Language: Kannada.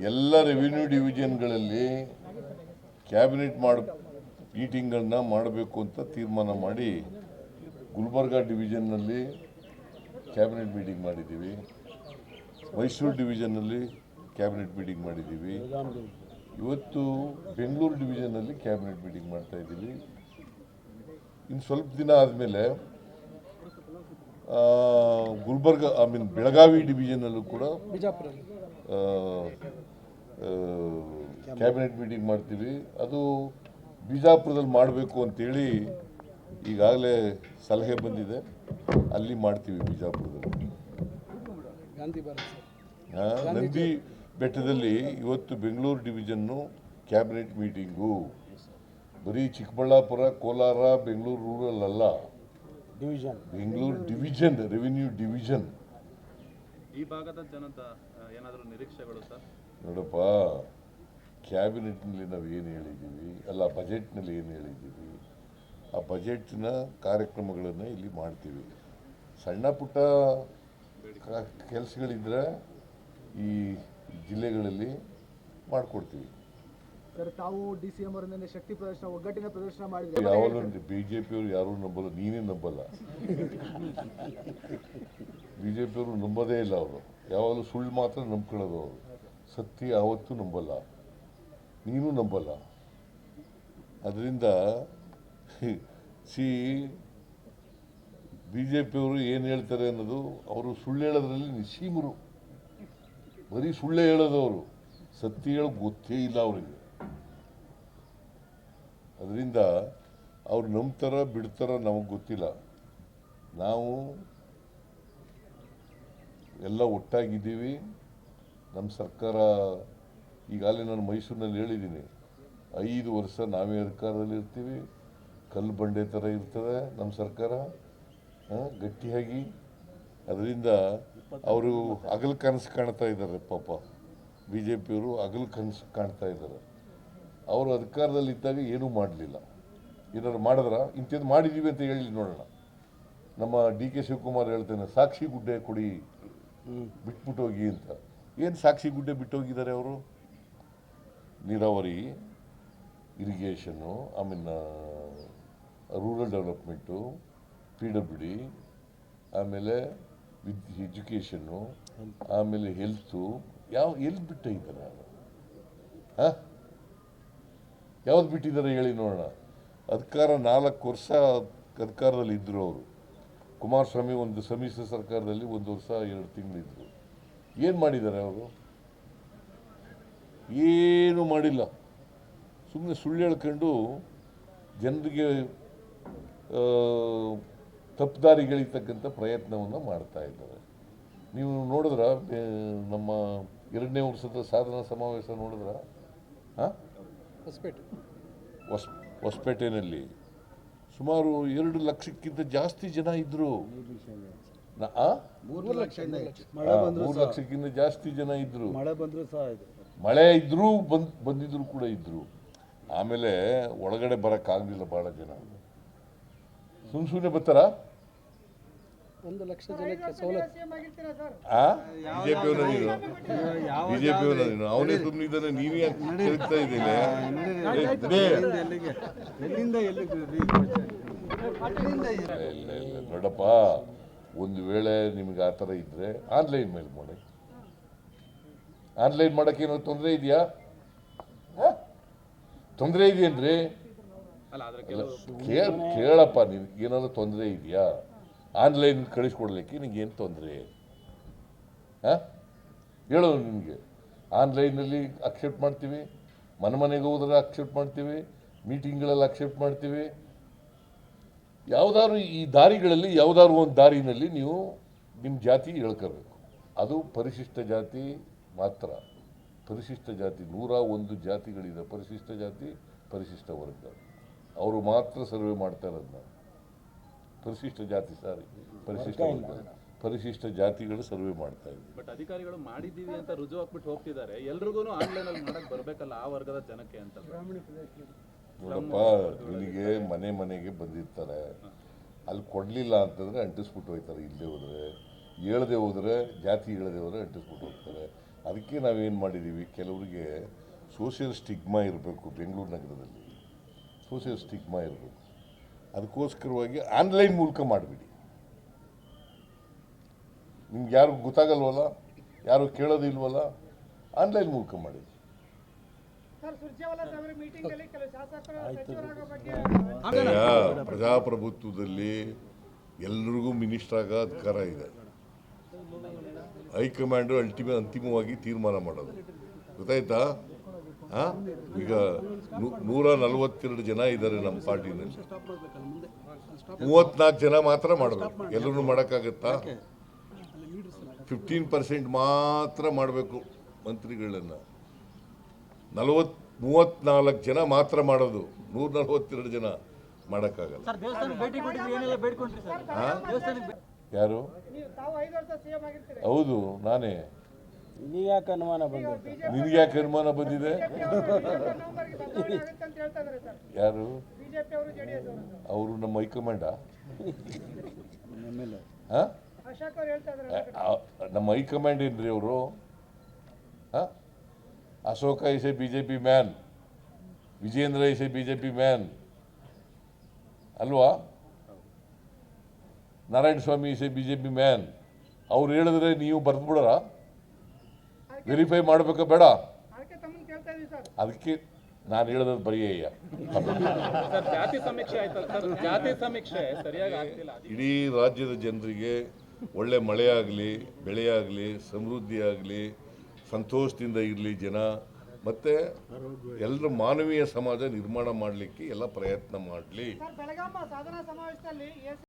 ಎಲ್ಲ ರೆವಿನ್ಯೂ ಡಿವಿಷನ್ಗಳಲ್ಲಿ ಕ್ಯಾಬಿನೆಟ್ ಮೀಟಿಂಗ್ಗಳನ್ನ ಮಾಡಬೇಕು ಅಂತ ತೀರ್ಮಾನ ಮಾಡಿ ಗುಲ್ಬರ್ಗಾ ಡಿವಿಷನ್ನಲ್ಲಿ ಕ್ಯಾಬಿನೆಟ್ ಮೀಟಿಂಗ್ ಮಾಡಿದ್ದೀವಿ. ಮೈಸೂರು ಡಿವಿಷನ್ನಲ್ಲಿ ಕ್ಯಾಬಿನೆಟ್ ಮೀಟಿಂಗ್ ಮಾಡಿದ್ದೀವಿ. ಇವತ್ತು ಬೆಂಗಳೂರು ಡಿವಿಷನ್ನಲ್ಲಿ ಕ್ಯಾಬಿನೆಟ್ ಮೀಟಿಂಗ್ ಮಾಡ್ತಾ ಇದ್ದೀವಿ. ಇನ್ನು ಸ್ವಲ್ಪ ದಿನ ಆದಮೇಲೆ ಗುಲ್ಬರ್ಗಾ ಬೆಳಗಾವಿ ಡಿವಿಷನಲ್ಲೂ ಕೂಡ ಕ್ಯಾಬಿನೆಟ್ ಮೀಟಿಂಗ್ ಮಾಡ್ತೀವಿ. ಅದು ಬಿಜಾಪುರದಲ್ಲಿ ಮಾಡಬೇಕು ಅಂತೇಳಿ ಈಗಾಗಲೇ ಸಲಹೆ ಬಂದಿದೆ. ಅಲ್ಲಿ ಮಾಡ್ತೀವಿ ಬಿಜಾಪುರದಲ್ಲಿ. ನಂದಿ ಬೆಟ್ಟದಲ್ಲಿ ಇವತ್ತು ಬೆಂಗಳೂರು ಡಿವಿಷನ್ನು ಕ್ಯಾಬಿನೆಟ್ ಮೀಟಿಂಗು ಬರೀ ಚಿಕ್ಕಬಳ್ಳಾಪುರ, ಕೋಲಾರ, ಬೆಂಗಳೂರು ರೂರಲ್ ಅಲ್ಲ, ಬೆಂಗಳೂರು ಡಿವಿಷನ್, ರೆವಿನ್ಯೂ ಡಿವಿಷನ್. ಈ ಭಾಗದ ಜನತ ಏನಾದರೂ ನಿರೀಕ್ಷೆಗಳು ಸರ್? ನೋಡಪ್ಪ, ಕ್ಯಾಬಿನೆಟ್ನಲ್ಲಿ ನಾವು ಏನು ಹೇಳಿದ್ದೀವಿ, ಅಲ್ಲ ಬಜೆಟ್ನಲ್ಲಿ ಏನು ಹೇಳಿದ್ದೀವಿ, ಆ ಬಜೆಟ್ನ ಕಾರ್ಯಕ್ರಮಗಳನ್ನು ಇಲ್ಲಿ ಮಾಡ್ತೀವಿ. ಸಣ್ಣ ಪುಟ್ಟ ಕೆಲಸಗಳಿದ್ರೆ ಈ ಜಿಲ್ಲೆಗಳಲ್ಲಿ ಮಾಡಿಕೊಡ್ತೀವಿ. ಸರ್, ತಾವು ಡಿ.ಸಿ.ಎಂ ಅವರಿಂದ ಶಕ್ತಿ ಪ್ರದರ್ಶನ, ಒಗ್ಗಟ್ಟಿನ ಪ್ರದರ್ಶನ ಮಾಡಿದ್ರೆ ಯಾವಾಗಲೂ ಬಿಜೆಪಿಯವರು ಯಾರೂ ನಂಬಲ್ಲ, ನೀನೇ ನಂಬಲ್ಲ. ಬಿಜೆಪಿಯವರು ನಂಬೋದೇ ಇಲ್ಲ. ಅವರು ಯಾವಾಗಲೂ ಸುಳ್ಳು ಮಾತ್ರ ನಂಬ್ಕೊಳ್ಳೋದು. ಅವರು ಸತ್ಯ ಯಾವತ್ತೂ ನಂಬಲ್ಲ, ನೀನು ನಂಬಲ್ಲ. ಅದರಿಂದ ಬಿಜೆಪಿಯವರು ಏನು ಹೇಳ್ತಾರೆ ಅನ್ನೋದು, ಅವರು ಸುಳ್ಳು ಹೇಳೋದ್ರಲ್ಲಿ ನಿಸ್ಸೀಮರು. ಬರೀ ಸುಳ್ಳೇ ಹೇಳೋದು. ಅವರು ಸತ್ಯ ಹೇಳೋದು ಗೊತ್ತೇ ಇಲ್ಲ ಅವರಿಗೆ. ಅದರಿಂದ ಅವ್ರು ನಂಬ್ತಾರ ಬಿಡ್ತಾರ ನಮಗೆ ಗೊತ್ತಿಲ್ಲ. ನಾವು ಎಲ್ಲ ಒಟ್ಟಾಗಿದ್ದೀವಿ. ನಮ್ಮ ಸರ್ಕಾರ ಈಗಾಗಲೇ ನಾನು ಮೈಸೂರಿನಲ್ಲಿ ಹೇಳಿದ್ದೀನಿ, 5 ವರ್ಷ ನಾವೇ ಅಧಿಕಾರದಲ್ಲಿ ಇರ್ತೀವಿ. ಕಲ್ಲು ಬಂಡೆ ಥರ ಇರ್ತದೆ ನಮ್ಮ ಸರ್ಕಾರ, ಗಟ್ಟಿಯಾಗಿ. ಅದರಿಂದ ಅವರು ಹಗಲು ಕನಸು ಕಾಣ್ತಾ ಇದ್ದಾರೆ. ಪಾಪ ಬಿ ಜೆ ಪಿಯವರು ಹಗಲು ಕನಸು ಕಾಣ್ತಾ ಇದ್ದಾರೆ. ಅವರು ಅಧಿಕಾರದಲ್ಲಿ ಇದ್ದಾಗ ಏನೂ ಮಾಡಲಿಲ್ಲ. ಏನಾದ್ರು ಮಾಡಿದ್ರ? ಇಂಥದ್ದು ಮಾಡಿದ್ದೀವಿ ಅಂತ ಹೇಳಿ ನೋಡೋಣ. ನಮ್ಮ ಡಿ ಕೆ ಶಿವಕುಮಾರ್ ಹೇಳ್ತೇನೆ, ಸಾಕ್ಷಿ ಗುಡ್ಡೆ ಕೊಡಿ, ಬಿಟ್ಬಿಟ್ಟು ಹೋಗಿ ಅಂತ. ಏನು ಸಾಕ್ಷಿ ಗುಡ್ಡೆ ಬಿಟ್ಟು ಹೋಗಿದ್ದಾರೆ ಅವರು? ನೀರಾವರಿ, ಇರಿಗೇಷನ್ನು, ರೂರಲ್ ಡೆವಲಪ್ಮೆಂಟು, PWD, ಆಮೇಲೆ ಎಜುಕೇಷನ್ನು, ಆಮೇಲೆ ಹೆಲ್ತು, ಎಲ್ಲಿ ಬಿಟ್ಟಿದ್ದಾರೆ? ಯಾವ್ದು ಬಿಟ್ಟಿದ್ದಾರೆ ಹೇಳಿ ನೋಡೋಣ. ಅಧಿಕಾರ 4 ವರ್ಷ ಅಧಿಕಾರದಲ್ಲಿ ಇದ್ದರು ಅವರು. ಕುಮಾರಸ್ವಾಮಿ ಒಂದು ಸಮ್ಮಿಶ್ರ ಸರ್ಕಾರದಲ್ಲಿ 1 ವರ್ಷ 2 ತಿಂಗಳಿದ್ರು. ಏನು ಮಾಡಿದ್ದಾರೆ ಅವರು? ಏನು ಮಾಡಿಲ್ಲ. ಸುಮ್ಮನೆ ಸುಳ್ಳು ಹೇಳ್ಕೊಂಡು ಜನರಿಗೆ ತಪ್ಪುದಾರಿಗಳಿರ್ತಕ್ಕಂಥ ಪ್ರಯತ್ನವನ್ನು ಮಾಡ್ತಾ ಇದ್ದಾರೆ. ನೀವು ನೋಡಿದ್ರ ನಮ್ಮ 2ನೇ ವರ್ಷದ ಸಾಧನಾ ಸಮಾವೇಶ ನೋಡಿದ್ರ? ಹೊಸಪೇಟೆಯಲ್ಲಿ ಸುಮಾರು 2 ಲಕ್ಷಕ್ಕಿಂತ ಜಾಸ್ತಿ ಜನ ಇದ್ರು. 3 ಲಕ್ಷಕ್ಕಿಂತ ಜಾಸ್ತಿ ಜನ ಇದ್ರು. ಮಳೆ ಇದ್ರೂ ಬಂದಿದ್ರು ಕೂಡ ಇದ್ರು. ಆಮೇಲೆ ಒಳಗಡೆ ಬರೋಕ್ಕಾಗಲಿಲ್ಲ. ಭಾಳ ಜನ ಸುಮ್ಮನೆ ಬರ್ತಾರ. 1 ಲಕ್ಷ ಜನಕ್ಕೆ ಸವಲತ್ತು. ಬಿಜೆಪಿಯವರ ನೀನು ಅವನೇ ಸುಮ್ಮನಿದ್ದಾನೆ, ನೀವೇ ತಿರುಗ್ತಾ ಇದ್ದೀನಿ. ನೋಡಪ್ಪ, ಒಂದು ವೇಳೆ ನಿಮ್ಗೆ ಆ ಥರ ಇದ್ರೆ ಆನ್ಲೈನ್ ಮೇಲೆ ಮಾಡಿ. ಆನ್ಲೈನ್ ಮಾಡೋಕ್ಕೆ ಏನೋ ತೊಂದರೆ ಇದೆಯಾ? ತೊಂದರೆ ಇದೆಯೇನ್ರಿ? ಕೇಳಪ್ಪ, ನಿನ್ಗೆ ಏನಾದ್ರು ತೊಂದರೆ ಇದೆಯಾ? ಆನ್ಲೈನ್ ಕಳಿಸ್ಕೊಡ್ಲಿಕ್ಕೆ ನಿನಗೇನು ತೊಂದರೆ? ಹೇಳೋದು ನಿನಗೆ. ಆನ್ಲೈನಲ್ಲಿ ಅಕ್ಸೆಪ್ಟ್ ಮಾಡ್ತೀವಿ, ಮನೆಗೆ ಹೋದ್ರೆ ಅಕ್ಸೆಪ್ಟ್ ಮಾಡ್ತೀವಿ, ಮೀಟಿಂಗ್ಗಳಲ್ಲಿ ಅಕ್ಸೆಪ್ಟ್ ಮಾಡ್ತೀವಿ. ಯಾವುದಾದ್ರು ಈ ದಾರಿಗಳಲ್ಲಿ ಯಾವುದಾದ್ರು ಒಂದು ದಾರಿನಲ್ಲಿ ನೀವು ನಿಮ್ಮ ಜಾತಿ ಹೇಳ್ಕೋಬೇಕು. ಅದು ಪರಿಶಿಷ್ಟ ಜಾತಿ ಮಾತ್ರ. ಪರಿಶಿಷ್ಟ ಜಾತಿ 101 ಜಾತಿಗಳಿದೆ. ಪರಿಶಿಷ್ಟ ಜಾತಿ, ಪರಿಶಿಷ್ಟ ವರ್ಗ, ಅವರು ಮಾತ್ರ ಸರ್ವೆ ಮಾಡ್ತಾ ಇರೋದನ್ನ. ಪರಿಶಿಷ್ಟ ಜಾತಿ ಪರಿಶಿಷ್ಟ ವರ್ಗ, ಪರಿಶಿಷ್ಟ ಜಾತಿಗಳು ಸರ್ವೆ ಮಾಡ್ತಾ ಇದ್ದಾರೆ. ಬಟ್ ಅಧಿಕಾರಿಗಳು ಮಾಡಿದ್ದೀವಿ ಅಂತ ರುಜು ಹಾಕ್ಬಿಟ್ಟು ಹೋಗ್ತಿದ್ದಾರೆ. ಎಲ್ರಿಗೂ ಆನ್ಲೈನ್ ಅಲ್ಲಿ ಮಾಡಕ್ ಬರ್ಬೇಕಲ್ಲ ಆ ವರ್ಗದ ಜನಕ್ಕೆ ಅಂತ. ನೋಡಪ್ಪ, ನಿನಗೆ ಮನೆಗೆ ಬಂದಿರ್ತಾರೆ. ಅಲ್ಲಿ ಕೊಡಲಿಲ್ಲ ಅಂತಂದರೆ ಅಂಟಿಸ್ಬಿಟ್ಟು ಹೋಗ್ತಾರೆ. ಇಲ್ಲದೆ ಹೋದರೆ, ಹೇಳದೆ ಹೋದರೆ, ಜಾತಿ ಹೇಳದೆ ಹೋದರೆ ಅಂಟಿಸ್ಬಿಟ್ಟು ಹೋಗ್ತಾರೆ. ಅದಕ್ಕೆ ನಾವೇನು ಮಾಡಿದ್ದೀವಿ, ಕೆಲವರಿಗೆ ಸೋಷಿಯಲ್ ಸ್ಟಿಗ್ಮಾ ಇರಬೇಕು, ಬೆಂಗಳೂರು ನಗರದಲ್ಲಿ ಸೋಷಿಯಲ್ ಸ್ಟಿಗ್ಮಾ ಇರಬೇಕು. ಅದಕ್ಕೋಸ್ಕರವಾಗಿ ಆನ್ಲೈನ್ ಮೂಲಕ ಮಾಡಿಬಿಡಿ. ನಿಮ್ಗೆ ಯಾರು ಗೊತ್ತಾಗಲ್ವಲ್ಲ, ಯಾರು ಕೇಳೋದಿಲ್ವಲ್ಲ, ಆನ್ಲೈನ್ ಮೂಲಕ ಮಾಡಿ. ಪ್ರಜಾಪ್ರಭುತ್ವದಲ್ಲಿ ಎಲ್ರಿಗೂ ಮಿನಿಸ್ಟರ್ ಆಗೋ ಅಧಿಕಾರ ಇದೆ. ಹೈಕಮಾಂಡು ಅಂತಿಮವಾಗಿ ತೀರ್ಮಾನ ಮಾಡೋದು, ಗೊತ್ತಾಯ್ತಾ? ಈಗ 142 ಜನ ಇದ್ದಾರೆ ನಮ್ಮ ಪಾರ್ಟಿನಲ್ಲಿ, 34 ಜನ ಮಾತ್ರ ಮಾಡೋದು. ಎಲ್ಲರೂ ಮಾಡೋಕ್ಕಾಗತ್ತಾ? 15% ಮಾತ್ರ ಮಾಡಬೇಕು ಮಂತ್ರಿಗಳನ್ನು. 34 ಜನ ಮಾತ್ರ ಮಾಡೋದು, 142 ಜನ ಮಾಡೋಕ್ಕಾಗಲ್ಲ. ಯಾರು? ಹೌದು, ನಾನೇ. ನಿನಗ್ಯಾಕೆ ಅನುಮಾನ ಬಂದಿದೆ? ನಿನಗ್ಯಾಕೆ ಅನುಮಾನ ಬಂದಿದೆ? ಯಾರು? ಅವರು ನಮ್ಮ ಹೈಕಮಾಂಡಾ? ನಮ್ಮ ಹೈಕಮಾಂಡ್ ಏನ್ರಿ ಅವರು? Ashoka is a BJP man, Vijayendra is a BJP man ಅಲ್ವಾ? Narayana Swamy is a BJP man. ಅವ್ರು ಹೇಳಿದ್ರೆ ನೀವು ಬರೆದ್ಬಿಡೋರ? ವೆರಿಫೈ ಮಾಡಬೇಕಾ ಬೇಡ? ಅದಕ್ಕೆ ನಾನು ಹೇಳೋದು ಬರೆಯಯ್ಯ. ಸರ್, ಜಾತಿ ಸಮೀಕ್ಷೆ ಆಯ್ತಲ್ಲ ಸರ್, ಜಾತಿ ಸಮೀಕ್ಷೆ ಸರಿಯಾಗಿ ಆಗ್ತಿಲ್ಲ. ಇಡೀ ರಾಜ್ಯದ ಜನರಿಗೆ ಒಳ್ಳೆ ಮಳೆ ಆಗಲಿ, ಬೆಳೆ ಆಗಲಿ, ಸಮೃದ್ಧಿ ಆಗಲಿ, ಸಂತೋಷದಿಂದ ಇರಲಿ ಜನ, ಮತ್ತು ಎಲ್ಲರ ಮಾನವೀಯ ಸಮಾಜ ನಿರ್ಮಾಣ ಮಾಡಲಿಕ್ಕೆ ಎಲ್ಲ ಪ್ರಯತ್ನ ಮಾಡಲಿ.